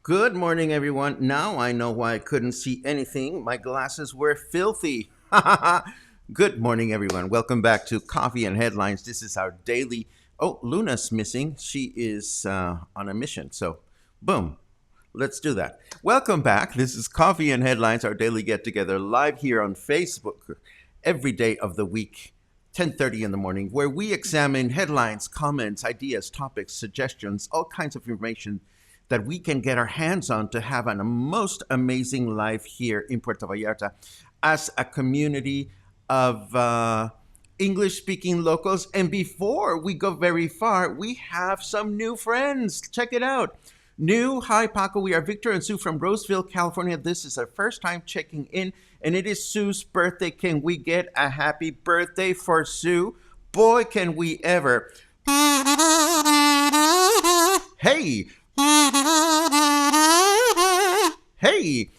Good morning, everyone. Now I know why I couldn't see anything. My glasses were filthy. Good morning, everyone. Welcome back to Coffee and Headlines. This is our daily. Oh, Luna's missing. She is on a mission. So, boom. Let's do that. Welcome back. This is Coffee and Headlines, our daily get together live here on Facebook every day of the week, 10:30 in the morning, where we examine headlines, comments, ideas, topics, suggestions, all kinds of information that we can get our hands on to have a most amazing life here in Puerto Vallarta as a community of English speaking locals. And before we go very far, we have some new friends. Check it out. New, hi Paco, we are Victor and Sue from Roseville, California. This is our first time checking in, and it is Sue's birthday. Can we get a happy birthday for Sue? Boy, can we ever. Hey, hey.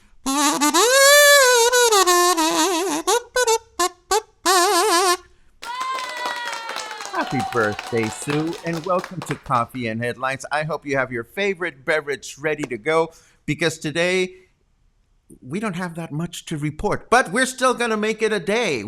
Happy birthday, Sue, and welcome to Coffee and Headlines. I hope you have your favorite beverage ready to go because today we don't have that much to report, but we're still going to make it a day.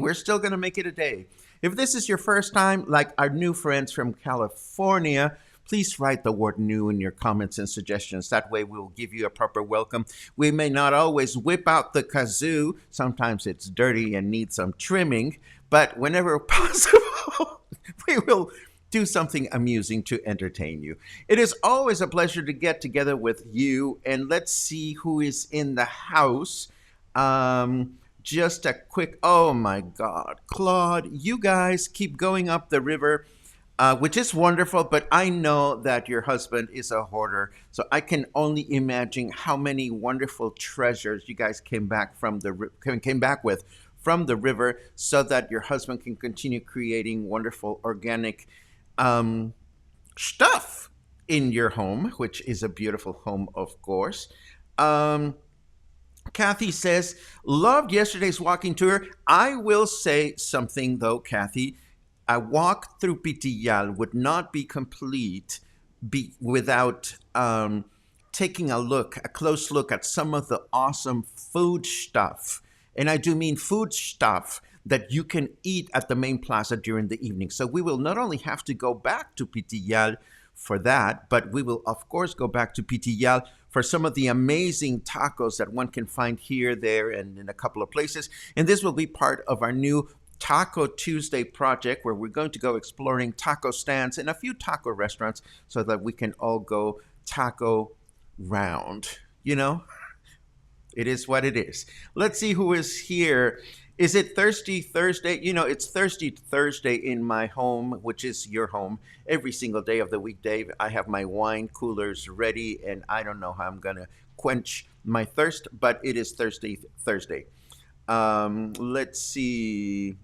If this is your first time, like our new friends from California, please write the word new in your comments and suggestions. That way we'll give you a proper welcome. We may not always whip out the kazoo. Sometimes it's dirty and needs some trimming, but whenever possible, we will do something amusing to entertain you. It is always a pleasure to get together with you, and let's see who is in the house. Just a quick, oh my God, Claude, you guys keep going up the river, which is wonderful, but I know that your husband is a hoarder, so I can only imagine how many wonderful treasures you guys came back with from the river, so that your husband can continue creating wonderful organic stuff in your home, which is a beautiful home, of course. Kathy says, loved yesterday's walking tour. I will say something though, Kathy. A walk through Pitillal would not be complete without taking a close look at some of the awesome food stuff. And I do mean food stuff that you can eat at the main plaza during the evening. So we will not only have to go back to Pitillal for that, but we will, of course, go back to Pitillal for some of the amazing tacos that one can find here, there, and in a couple of places. And this will be part of our new Taco Tuesday project, where we're going to go exploring taco stands in a few taco restaurants so that we can all go taco round. You know, it is what it is. Let's see who is here. Is it Thirsty Thursday? You know, it's Thirsty Thursday in my home, which is your home. Every single day of the weekday, I have my wine coolers ready, and I don't know how I'm going to quench my thirst, but it is Thirsty Thursday. Let's see.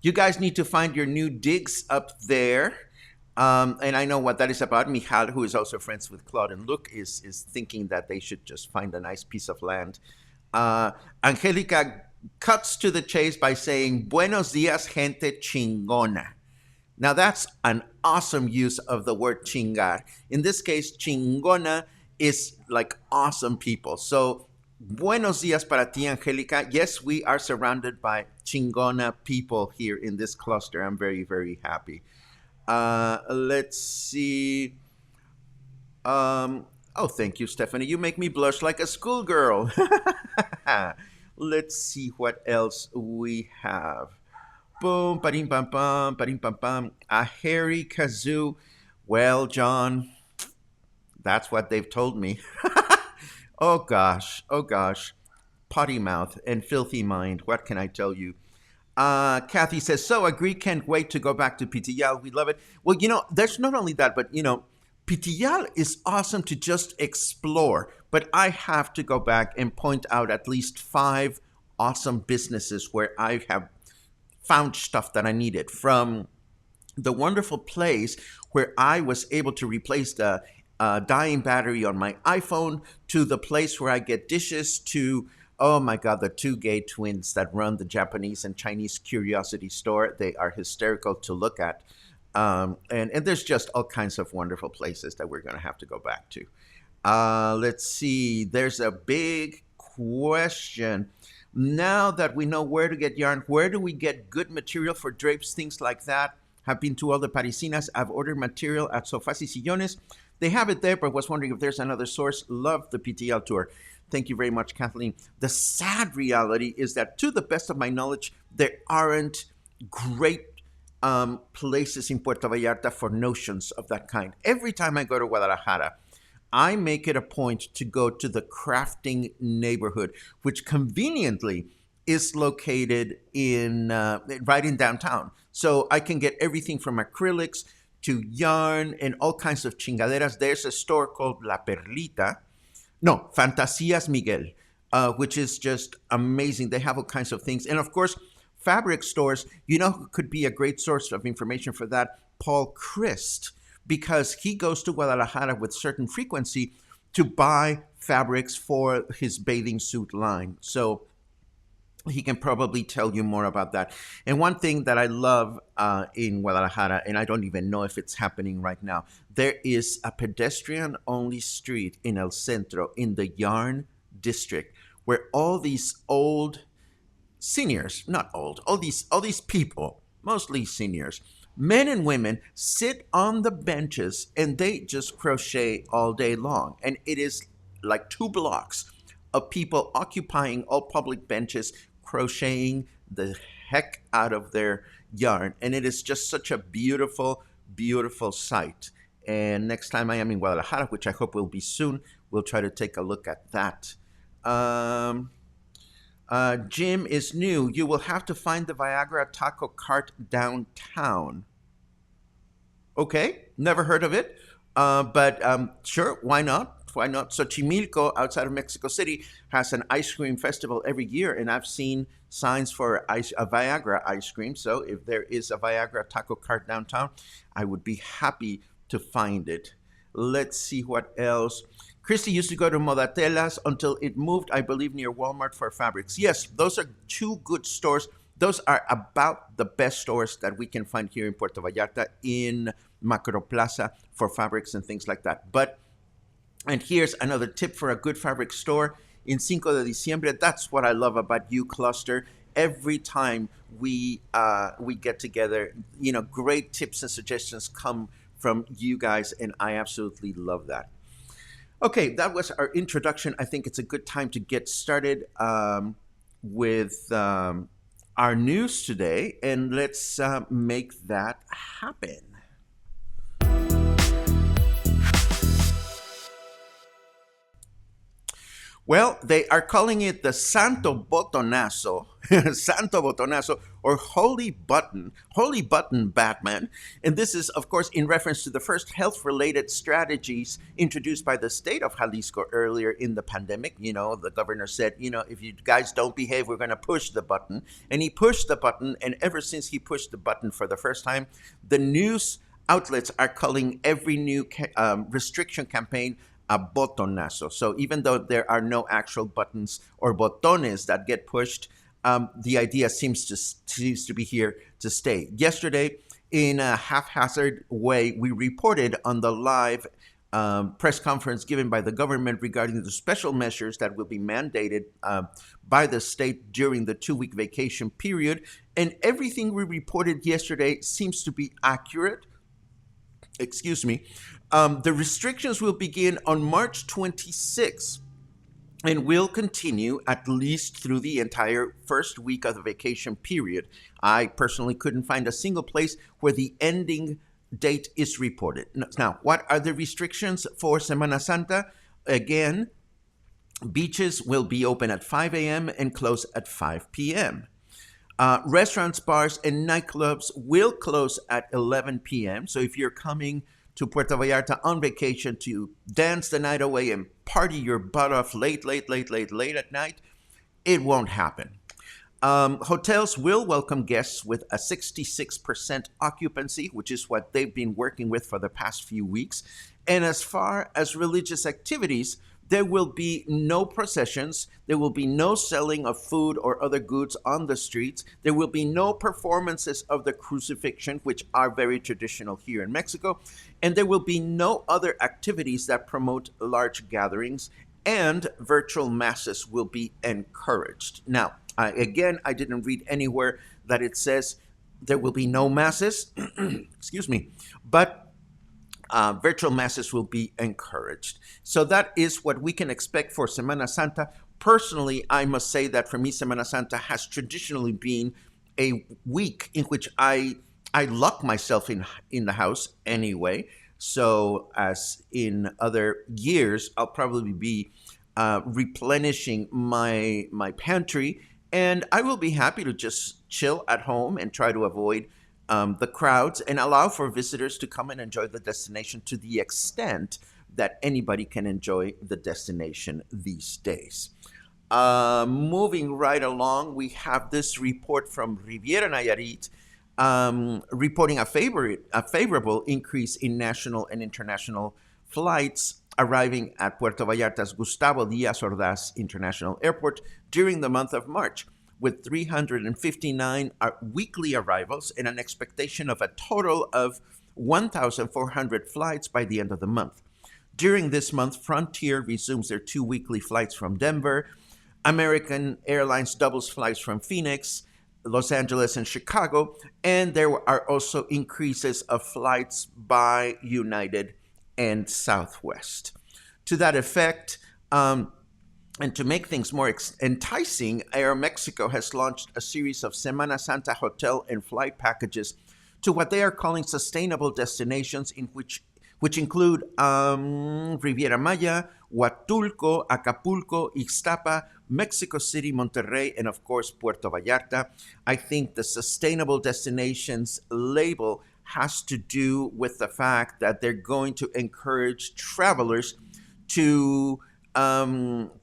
You guys need to find your new digs up there. And I know what that is about. Michal, who is also friends with Claude and Luke, is thinking that they should just find a nice piece of land. Angelica cuts to the chase by saying, Buenos dias, gente chingona. Now, that's an awesome use of the word chingar. In this case, chingona is like awesome people. So, buenos dias para ti, Angelica. Yes, we are surrounded by chingona people here in this cluster. I'm very, very happy. Let's see. Oh, thank you, Stephanie. You make me blush like a schoolgirl. Let's see what else we have. Boom, padim pam pam, padim pam pam. A hairy kazoo. Well, John, that's what they've told me. Oh gosh, oh gosh. Potty mouth and filthy mind. What can I tell you? Kathy says, so agree, can't wait to go back to PTL. We love it. Well, there's not only that, but, PTL is awesome to just explore. But I have to go back and point out at least 5 awesome businesses where I have found stuff that I needed, from the wonderful place where I was able to replace the dying battery on my iPhone, to the place where I get dishes, to, oh my God, the 2 gay twins that run the Japanese and Chinese curiosity store. They are hysterical to look at. And there's just all kinds of wonderful places that we're going to have to go back to. Let's see. There's a big question. Now that we know where to get yarn, where do we get good material for drapes, things like that? Have been to all the Parisinas. I've ordered material at Sofás y Sillones. They have it there, but was wondering if there's another source. Love the PTL tour. Thank you very much, Kathleen. The sad reality is that, to the best of my knowledge, there aren't great places in Puerto Vallarta for notions of that kind. Every time I go to Guadalajara, I make it a point to go to the crafting neighborhood, which conveniently is located in right in downtown. So I can get everything from acrylics to yarn and all kinds of chingaderas. There's a store called La Perlita. No, Fantasías Miguel, which is just amazing. They have all kinds of things. And of course, fabric stores, who could be a great source of information for that? Paul Christ, because he goes to Guadalajara with certain frequency to buy fabrics for his bathing suit line. So he can probably tell you more about that. And one thing that I love in Guadalajara, and I don't even know if it's happening right now, there is a pedestrian-only street in El Centro, in the yarn district, where all these old seniors, not old, all these people, mostly seniors, men and women, sit on the benches and they just crochet all day long. And it is like 2 blocks of people occupying all public benches, crocheting the heck out of their yarn. And it is just such a beautiful, beautiful sight. And next time I am in Guadalajara, which I hope will be soon, we'll try to take a look at that. Jim is new. You will have to find the Viagra taco cart downtown. Okay, never heard of it. But sure, why not? Why not? Xochimilco, outside of Mexico City, has an ice cream festival every year, and I've seen signs for a Viagra ice cream. So if there is a Viagra taco cart downtown, I would be happy to find it. Let's see what else. Christy used to go to Modatelas until it moved, I believe, near Walmart for fabrics. Yes, those are 2 good stores. Those are about the best stores that we can find here in Puerto Vallarta, in Macro Plaza, for fabrics and things like that. And here's another tip for a good fabric store. In Cinco de Diciembre, that's what I love about you, Cluster. Every time we get together, great tips and suggestions come from you guys, and I absolutely love that. Okay, that was our introduction. I think it's a good time to get started with our news today, and let's make that happen. Well, they are calling it the Santo Botonazo, Santo Botonazo, or Holy Button Batman. And this is, of course, in reference to the first health-related strategies introduced by the state of Jalisco earlier in the pandemic. The governor said, if you guys don't behave, we're going to push the button. And he pushed the button, and ever since he pushed the button for the first time, the news outlets are calling every new restriction campaign a botonazo. So even though there are no actual buttons or botones that get pushed, the idea seems to be here to stay. Yesterday, in a haphazard way, we reported on the live press conference given by the government regarding the special measures that will be mandated by the state during the 2-week vacation period. And everything we reported yesterday seems to be accurate. Excuse me. The restrictions will begin on March 26th and will continue at least through the entire first week of the vacation period. I personally couldn't find a single place where the ending date is reported. Now, what are the restrictions for Semana Santa? Again, beaches will be open at 5 a.m. and close at 5 p.m. Restaurants, bars, and nightclubs will close at 11 p.m. So if you're coming to Puerto Vallarta on vacation to dance the night away and party your butt off late at night, it won't happen. Hotels will welcome guests with a 66% occupancy, which is what they've been working with for the past few weeks. And as far as religious activities, there will be no processions. There will be no selling of food or other goods on the streets. There will be no performances of the crucifixion, which are very traditional here in Mexico. And there will be no other activities that promote large gatherings, and virtual masses will be encouraged. Now, again, I didn't read anywhere that it says there will be no masses, excuse me, but virtual masses will be encouraged. So that is what we can expect for Semana Santa. Personally, I must say that for me, Semana Santa has traditionally been a week in which I lock myself in the house anyway. So as in other years, I'll probably be replenishing my pantry, and I will be happy to just chill at home and try to avoid the crowds and allow for visitors to come and enjoy the destination to the extent that anybody can enjoy the destination these days. Moving right along, we have this report from Riviera Nayarit reporting a favorable increase in national and international flights arriving at Puerto Vallarta's Gustavo Díaz Ordaz International Airport during the month of March, with 359 weekly arrivals and an expectation of a total of 1,400 flights by the end of the month. During this month, Frontier resumes their 2 weekly flights from Denver. American Airlines doubles flights from Phoenix, Los Angeles, and Chicago, and there are also increases of flights by United and Southwest. To that effect, and to make things more enticing, Aeromexico has launched a series of Semana Santa hotel and flight packages to what they are calling sustainable destinations, which include Riviera Maya, Huatulco, Acapulco, Ixtapa, Mexico City, Monterrey, and of course Puerto Vallarta. I think the sustainable destinations label has to do with the fact that they're going to encourage travelers to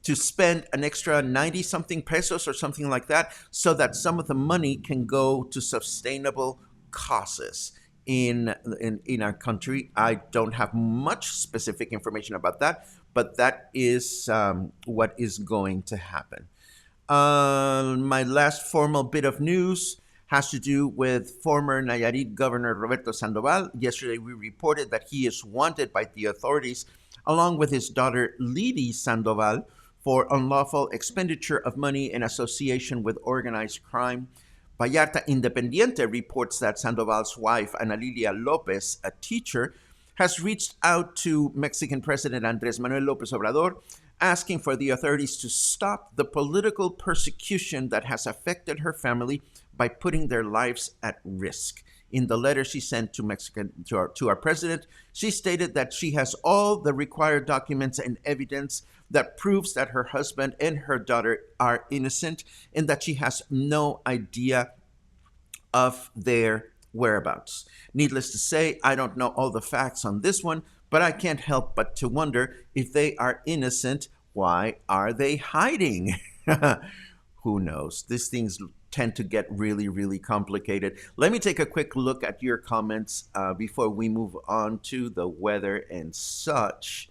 spend an extra 90 something pesos or something like that, so that some of the money can go to sustainable causes in our country. I don't have much specific information about that, but that is what is going to happen. My last formal bit of news has to do with former Nayarit Governor Roberto Sandoval. Yesterday, we reported that he is wanted by the authorities along with his daughter Lidi Sandoval for unlawful expenditure of money in association with organized crime. Vallarta Independiente reports that Sandoval's wife, Ana Lilia Lopez, a teacher, has reached out to Mexican President Andrés Manuel López Obrador, asking for the authorities to stop the political persecution that has affected her family by putting their lives at risk. In the letter she sent to our president, she stated that she has all the required documents and evidence that proves that her husband and her daughter are innocent, and that she has no idea of their whereabouts. Needless to say, I don't know all the facts on this one, but I can't help but to wonder, if they are innocent, why are they hiding? Who knows? These things tend to get really, really complicated. Let me take a quick look at your comments before we move on to the weather and such.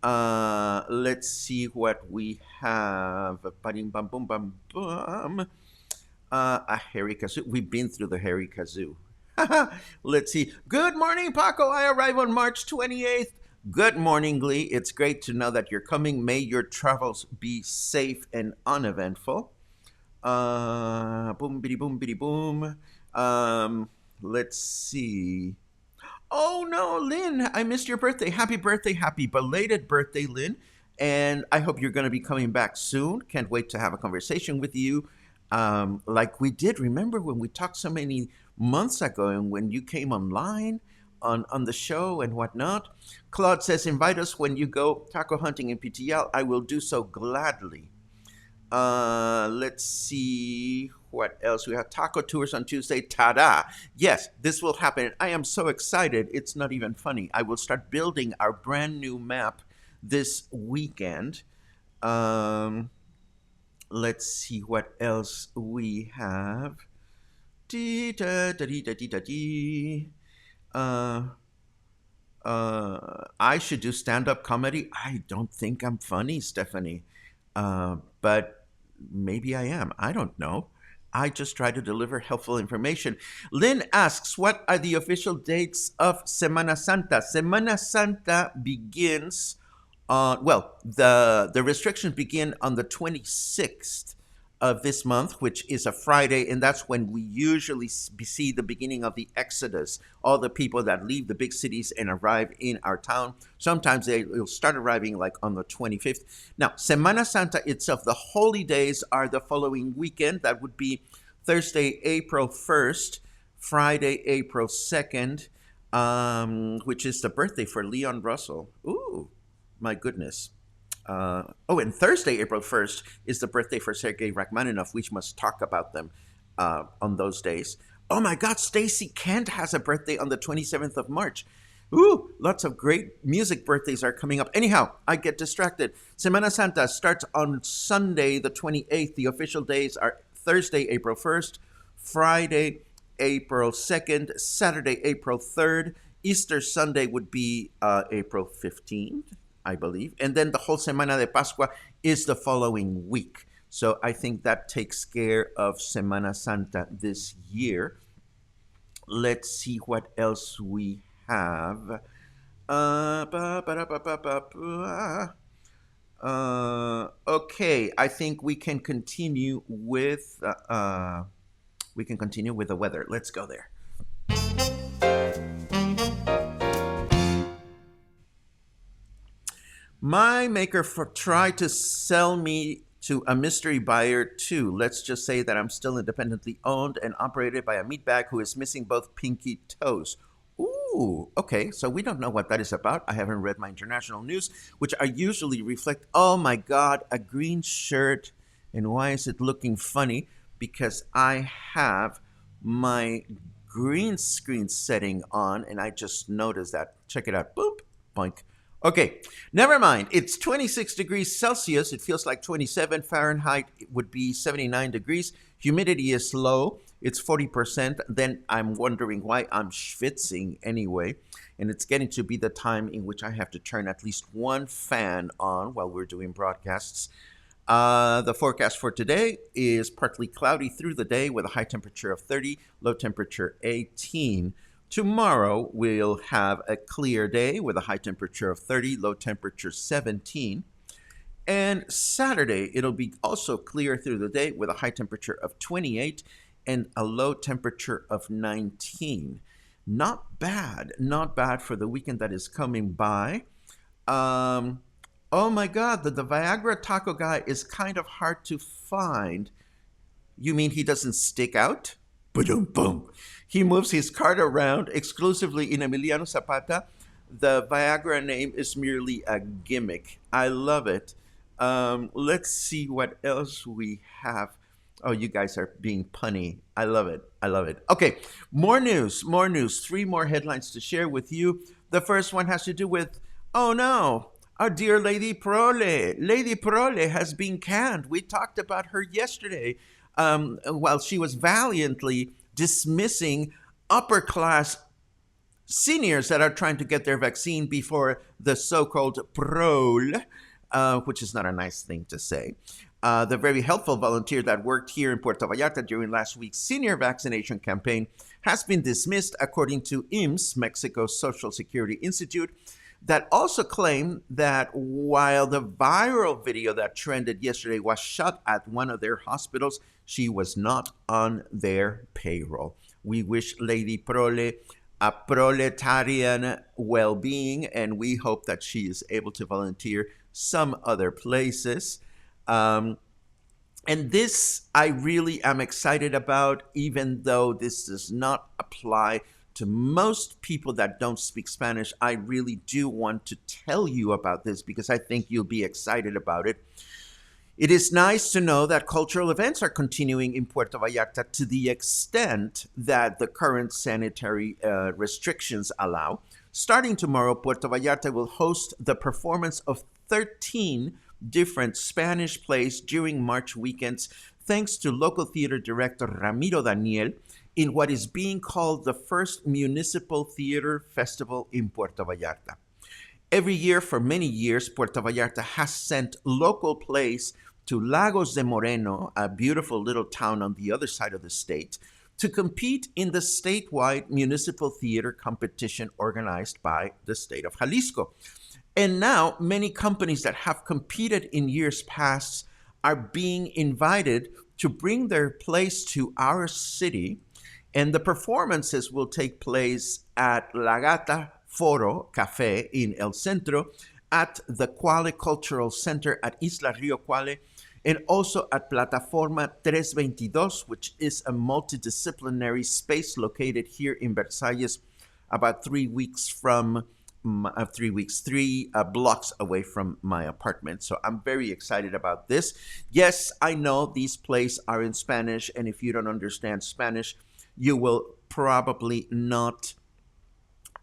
Let's see what we have. Ba-ding, bum, bum, bum, bum. A hairy kazoo. We've been through the hairy kazoo. Let's see. Good morning, Paco. I arrive on March 28th. Good morning, Glee. It's great to know that you're coming. May your travels be safe and uneventful. Boom, bitty, boom, bitty, boom. Let's see. Oh no, Lynn, I missed your birthday. Happy birthday, happy belated birthday, Lynn. And I hope you're going to be coming back soon. Can't wait to have a conversation with you. Like we did, remember when we talked so many months ago and when you came online on the show and whatnot? Claude says, invite us when you go taco hunting in PTL. I will do so gladly. Let's see what else we have. Taco tours on Tuesday. Ta-da! Yes, this will happen. I am so excited. It's not even funny. I will start building our brand new map this weekend. Let's see what else we have. I should do stand-up comedy. I don't think I'm funny, Stephanie. But maybe I am. I don't know. I just try to deliver helpful information. Lynn asks, what are the official dates of Semana Santa? Semana Santa begins the restrictions begin on the 26th of this month, which is a Friday, and that's when we usually see the beginning of the exodus. All the people that leave the big cities and arrive in our town. Sometimes they'll start arriving like on the 25th. Now, Semana Santa itself, the holy days are the following weekend. That would be Thursday, April 1st, Friday, April 2nd, which is the birthday for Leon Russell. Ooh, my goodness. And Thursday, April 1st, is the birthday for Sergei Rachmaninoff. We must talk about them on those days. Oh my God, Stacy Kent has a birthday on the 27th of March. Ooh, lots of great music birthdays are coming up. Anyhow, I get distracted. Semana Santa starts on Sunday, the 28th. The official days are Thursday, April 1st, Friday, April 2nd, Saturday, April 3rd. Easter Sunday would be April 15th. I believe. And then the whole Semana de Pascua is the following week. So I think that takes care of Semana Santa this year. Let's see what else we have. Okay, I think we can continue with the weather. Let's go there. My maker tried to sell me to a mystery buyer too. Let's just say that I'm still independently owned and operated by a meatbag who is missing both pinky toes. Ooh, okay, so we don't know what that is about. I haven't read my international news, which I usually reflect, oh my God, a green shirt. And why is it looking funny? Because I have my green screen setting on and I just noticed that. Check it out. Boop, boink. Okay, never mind. It's 26 degrees Celsius. It feels like 27 Fahrenheit. It would be 79 degrees. Humidity is low. It's 40%. Then I'm wondering why I'm schwitzing anyway. And it's getting to be the time in which I have to turn at least one fan on while we're doing broadcasts. The forecast for today is partly cloudy through the day with a high temperature of 30, low temperature 18. Tomorrow, we'll have a clear day with a high temperature of 30, low temperature 17. And Saturday, it'll be also clear through the day with a high temperature of 28 and a low temperature of 19. Not bad for the weekend that is coming by. Oh my God, the Viagra taco guy is kind of hard to find. You mean he doesn't stick out? Boom, boom. He moves his cart around exclusively in Emiliano Zapata. The Viagra name is merely a gimmick. I love it. Let's see what else we have. Oh, you guys are being punny. I love it. Okay, more news. 3 more headlines to share with you. The first one has to do with, oh no, our dear Lady Prole. Lady Prole has been canned. We talked about her yesterday. while she was valiantly dismissing upper class seniors that are trying to get their vaccine before the so-called prole, which is not a nice thing to say. The very helpful volunteer that worked here in Puerto Vallarta during last week's senior vaccination campaign has been dismissed, according to IMSS, Mexico's Social Security Institute, that also claimed that while the viral video that trended yesterday was shot at one of their hospitals, she was not on their payroll. We wish Lady Prole a proletarian well-being, and we hope that she is able to volunteer some other places. And this I really am excited about, even though this does not apply to most people that don't speak Spanish. I really do want to tell you about this because I think you'll be excited about it. It is nice to know that cultural events are continuing in Puerto Vallarta to the extent that the current sanitary restrictions allow. Starting tomorrow, Puerto Vallarta will host the performance of 13 different Spanish plays during March weekends, thanks to local theater director Ramiro Daniel, in what is being called the first Municipal Theater Festival in Puerto Vallarta. Every year for many years, Puerto Vallarta has sent local plays to Lagos de Moreno, a beautiful little town on the other side of the state, to compete in the statewide municipal theater competition organized by the state of Jalisco. And now many companies that have competed in years past are being invited to bring their plays to our city, and the performances will take place at La Gata Foro Café in El Centro, at the Quale Cultural Center at Isla Rio Quale, and also at Plataforma 322, which is a multidisciplinary space located here in Versalles, about 3 blocks away from my apartment. So I'm very excited about this. Yes, I know these plays are in Spanish, and if you don't understand Spanish, you will probably not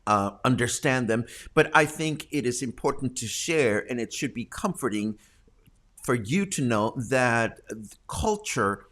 understand them. But I think it is important to share, and it should be comforting for you to know that culture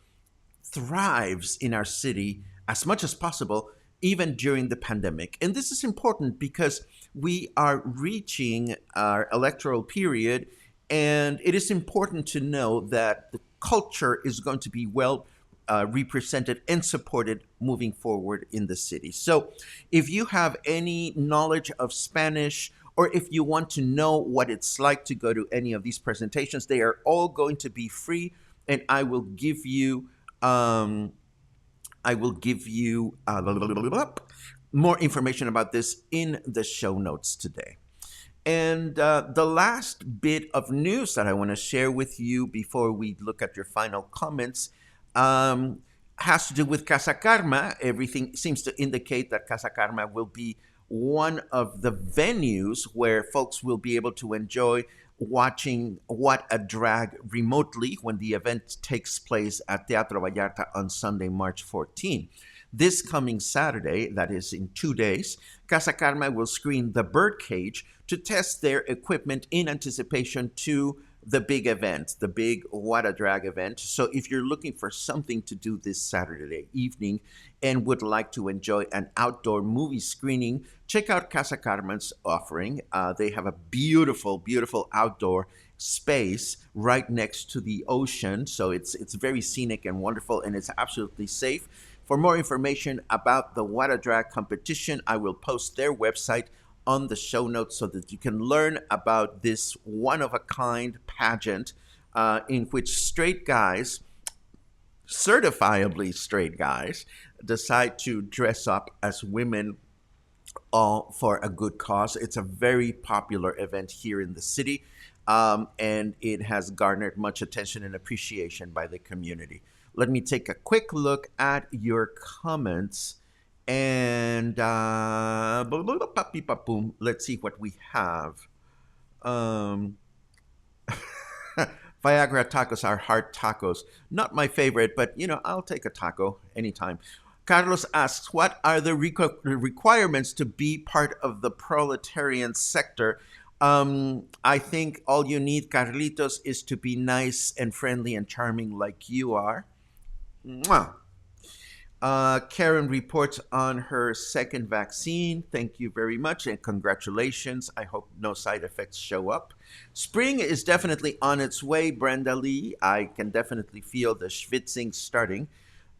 thrives in our city as much as possible, even during the pandemic. And this is important because we are reaching our electoral period, and it is important to know that the culture is going to be well represented and supported moving forward in the city. So if you have any knowledge of Spanish, or if you want to know what it's like to go to any of these presentations, they are all going to be free, and I will give you more information about this in the show notes today. And the last bit of news that I want to share with you before we look at your final comments has to do with Casa Karma. Everything seems to indicate that Casa Karma will be one of the venues where folks will be able to enjoy watching What a Drag remotely when the event takes place at Teatro Vallarta on Sunday, March 14. This coming Saturday, that is in 2 days, Casa Karma will screen The Birdcage to test their equipment in anticipation to the big event, the big What a Drag event. So if you're looking for something to do this Saturday evening and would like to enjoy an outdoor movie screening, check out Casa Karma's offering. They have a beautiful, beautiful outdoor space right next to the ocean. So it's very scenic and wonderful, and it's absolutely safe. For more information about the What a Drag competition, I will post their website on the show notes so that you can learn about this one-of-a-kind pageant in which straight guys, certifiably straight guys, decide to dress up as women all for a good cause. It's a very popular event here in the city, and it has garnered much attention and appreciation by the community. Let me take a quick look at your comments. And let's see what we have. Viagra tacos are hard tacos. Not my favorite, but I'll take a taco anytime. Carlos asks, what are the requirements to be part of the proletarian sector? I think all you need, Carlitos, is to be nice and friendly and charming like you are. Mwah. Karen reports on her second vaccine. Thank you very much and congratulations. I hope no side effects show up. Spring is definitely on its way, Brenda Lee. I can definitely feel the schwitzing starting.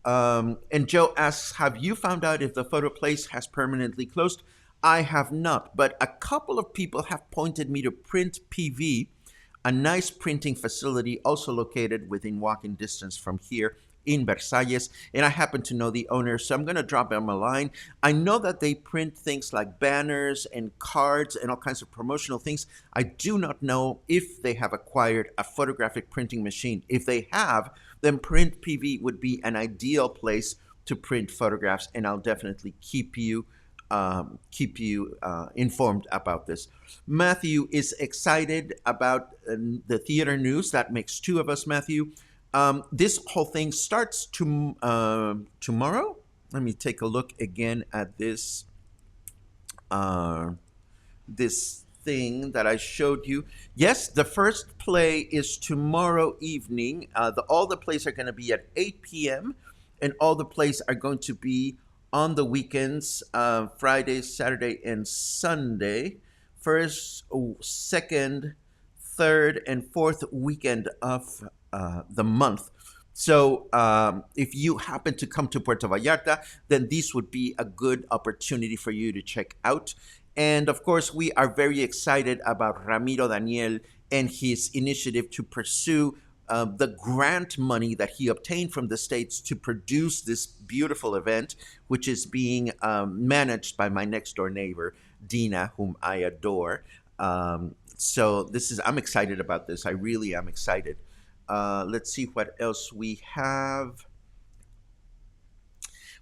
And Joe asks, have you found out if the photo place has permanently closed? I have not, but a couple of people have pointed me to Print PV, a nice printing facility also located within walking distance from here in Versalles. And I happen to know the owner, so I'm going to drop them a line. I know that they print things like banners and cards and all kinds of promotional things. I do not know if they have acquired a photographic printing machine. If they have, then Print PV would be an ideal place to print photographs, and I'll definitely keep you informed about this. Matthew is excited about the theater news. That makes two of us, Matthew. This whole thing starts tomorrow. Let me take a look again at uh, this thing that I showed you. Yes, the first play is tomorrow evening. All the plays are going to be at 8 p.m. and all the plays are going to be on the weekends, Friday, Saturday, and Sunday. First, second, third, and fourth weekend of the month. So, if you happen to come to Puerto Vallarta, then this would be a good opportunity for you to check out. And of course, we are very excited about Ramiro Daniel and his initiative to pursue the grant money that he obtained from the states to produce this beautiful event, which is being managed by my next door neighbor, Dina, whom I adore. So I'm excited about this. I really am excited. Let's see what else we have.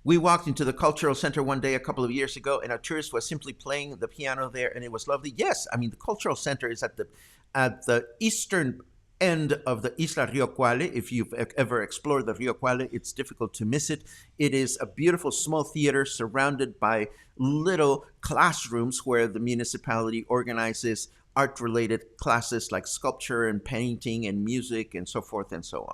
We walked into the cultural center one day a couple of years ago, and a tourist was simply playing the piano there, and it was lovely. Yes, I mean the cultural center is at the eastern end of the Isla Rio Cuale. If you've ever explored the Rio Cuale, it's difficult to miss it. It is a beautiful small theater surrounded by little classrooms where the municipality organizes art-related classes like sculpture and painting and music and so forth and so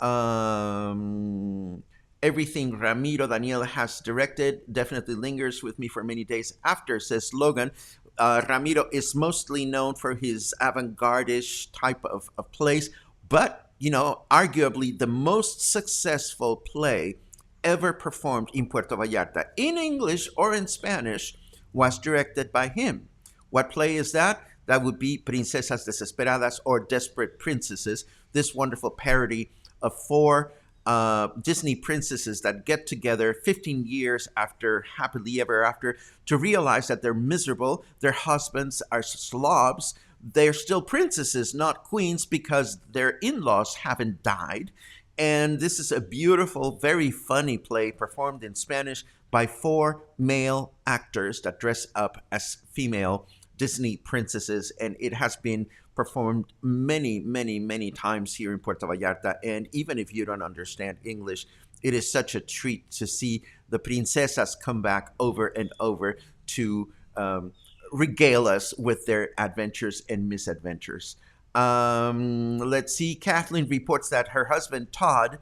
on. Everything Ramiro Daniel has directed definitely lingers with me for many days after, says Logan. Ramiro is mostly known for his avant-garde-ish type of plays, but, arguably the most successful play ever performed in Puerto Vallarta, in English or in Spanish, was directed by him. What play is that? That would be Princesas Desesperadas, or Desperate Princesses, this wonderful parody of four Disney princesses that get together 15 years after Happily Ever After to realize that they're miserable, their husbands are slobs, they're still princesses, not queens, because their in-laws haven't died. And this is a beautiful, very funny play performed in Spanish by four male actors that dress up as female Disney princesses, and it has been performed many, many, many times here in Puerto Vallarta. And even if you don't understand English, it is such a treat to see the princesas come back over and over to regale us with their adventures and misadventures. Let's see. Kathleen reports that her husband, Todd,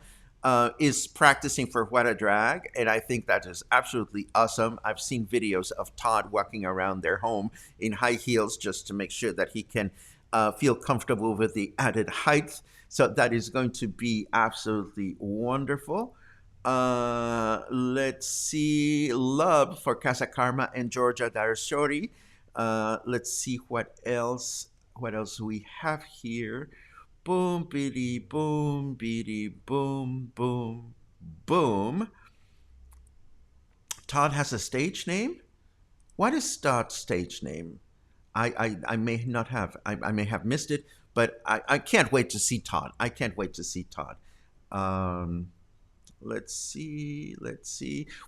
is practicing for What a Drag, and I think that is absolutely awesome. I've seen videos of Todd walking around their home in high heels just to make sure that he can feel comfortable with the added height. So that is going to be absolutely wonderful. Let's see. Love for Casa Karma and Georgia Darshori. Let's see what else. What else we have here. Boom, biddy, boom, boom, boom. Todd has a stage name? What is Todd's stage name? I may not have. I may have missed it, but I can't wait to see Todd. I can't wait to see Todd. Let's see.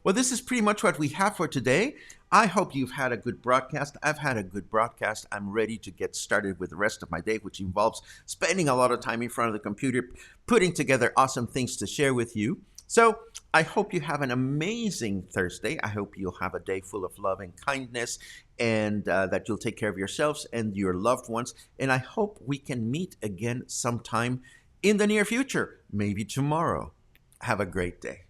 Well, this is pretty much what we have for today. I hope you've had a good broadcast. I've had a good broadcast. I'm ready to get started with the rest of my day, which involves spending a lot of time in front of the computer, putting together awesome things to share with you. So I hope you have an amazing Thursday. I hope you'll have a day full of love and kindness, and that you'll take care of yourselves and your loved ones. And I hope we can meet again sometime in the near future, maybe tomorrow. Have a great day.